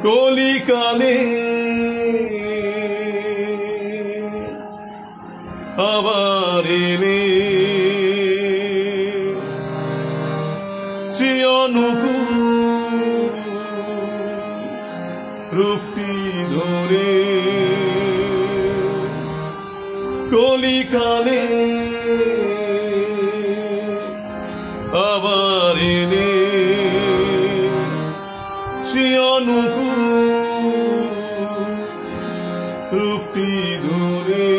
কলিকালে আবার এলে শ্রী অনুকূল রূপটি ধরে কলিকালে আবার এলে শ্রী অনুকূল রূপটি ধরে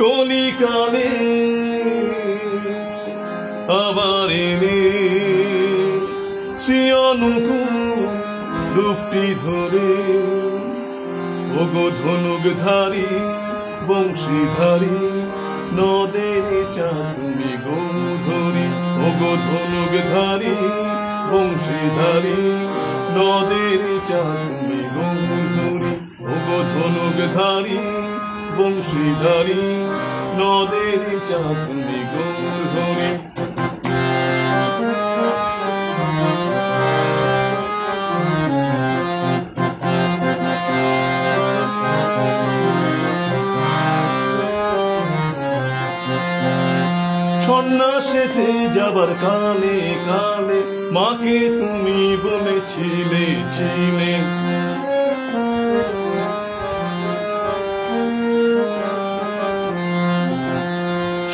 কলিকালে আবার এলে শ্রী অনুকূল রূপটি ধরে ওগো ধনুকধারী বংশীধারী নদের চাঁদ তুমি গৌধরী ওগো ধনুকধারী বংশীধারী নদের চাঁদ তুমি গৌধরী ওগো ধনুকধারী বংশীধারী নদের চাঁদ তুমি গৌধরী সন্ন্যাসেতে যাবার কালে কালে মাকে তুমি বলেছিলে ছিলে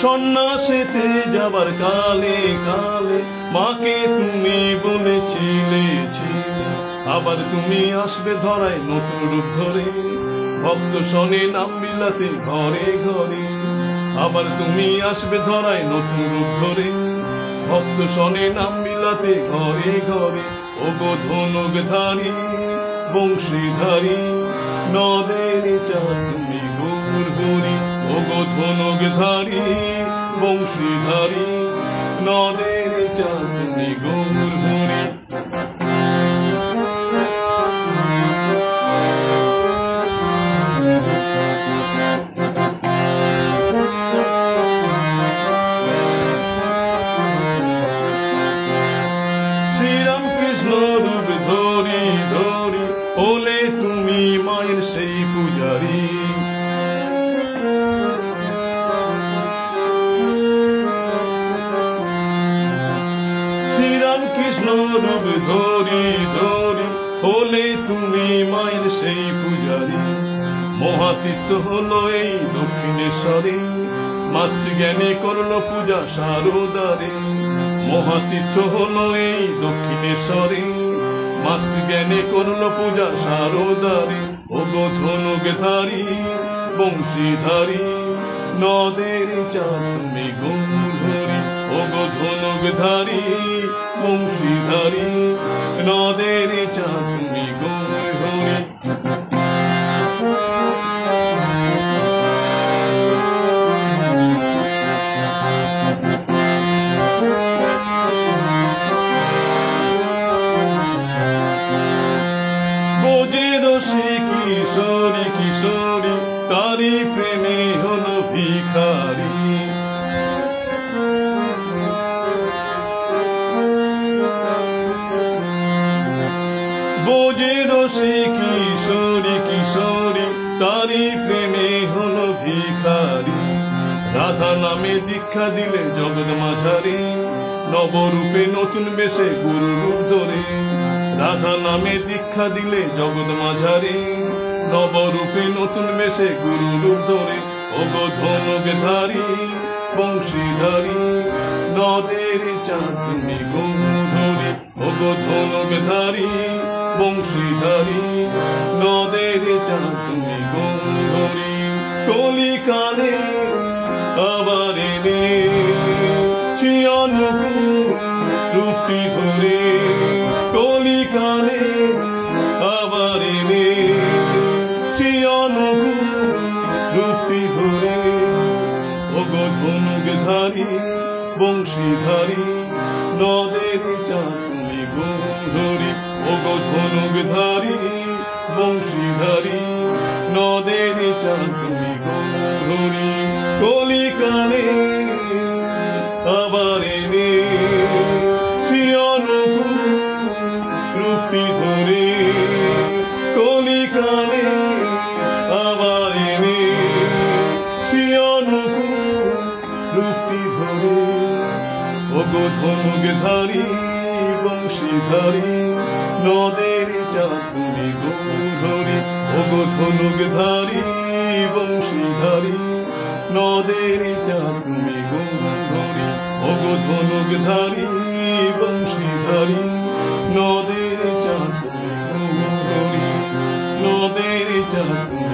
সন্ন্যাসেতে যাবার কালে কালে মাকে তুমি বলেছিলে ছিলে আবার তুমি আসবে ধরায় নতুন রূপ ধরে ভক্ত শোনে নাম বিলাতে ঘরে ঘরে আবার তুমি আসবে ধরায় নতুন রূপ ধরে ভক্ত শোনে নাম বিলাতে ঘরে ঘরে ওগো ধনুকধারী বংশীধারী নদের চাঁদ তুমি গৌরহরি ওগো ধনুকধারী বংশীধারী নদের চাঁদ তুমি গৌরহরি রূপ ধরি ধরি হলে তুমি মায়ের সেই পূজারী শ্রীরামকৃষ্ণ রূপ ধরি ধরি হলে তুমি মায়ের সেই পূজারী মহাতীর্থ হলো এই দক্ষিণেশ্বরে মাতৃজ্ঞানে করলো পূজা শারদারে মহাতীর্থ হলো এই দক্ষিণেশ্বরে মাতৃজ্ঞানে করলো পূজা শারদারে ওগো ধনুকধারী বংশীধারী নদের চাঁদ তুমি গৌরহরি ওগো ধনুকধারী বংশীধারী নদের চাঁদ তুমি গৌরহরি কিশোরী কিশোরী তারি প্রেমে হলো ভিখারি বোঝের সে কিশোরী কিশোরী তারি প্রেমে হলো ভিখারি রাধা নামে দীক্ষা দিলে জগৎ মাঝারে নবরূপে নতুন বেশে গুরু রূপ ধরে রাধা নামে দীক্ষা দিলে জগৎ মাঝারে নবরূপে নতুন বেশে গুরু রূপ ধরে ওগো ধনুকধারী বংশীধারী নদের চাঁদ তুমি গৌরহরি ওগো ধনুকধারী বংশীধারী নদের চাঁদ তুমি গৌরহরি কলিকালে আবার এলে শ্রী অনুকূল রূপটি ধরে কলিকালে আবার এলে শ্রী অনুকূল রূপটি ধরে ওগো ধনুকধারী বংশীধারী নদের চাঁদ তুমি গৌরহরি ওগো ধনুকধারী বংশীধারী নদের চাঁদ তুমি গৌরহরি কলিকালে আবার এলে শ্রী অনুকূল রূপটি ধরে ধনুকধারী বংশীধারী নদের চাঁদ তুমি গৌরহরি ওগো ধনুকধারী বংশীধারী নদের চাঁদ তুমি গৌরহরি ওগো ধনুকধারী বংশীধারী নদের চাঁদ তুমি গৌরহরি নদের চাঁদ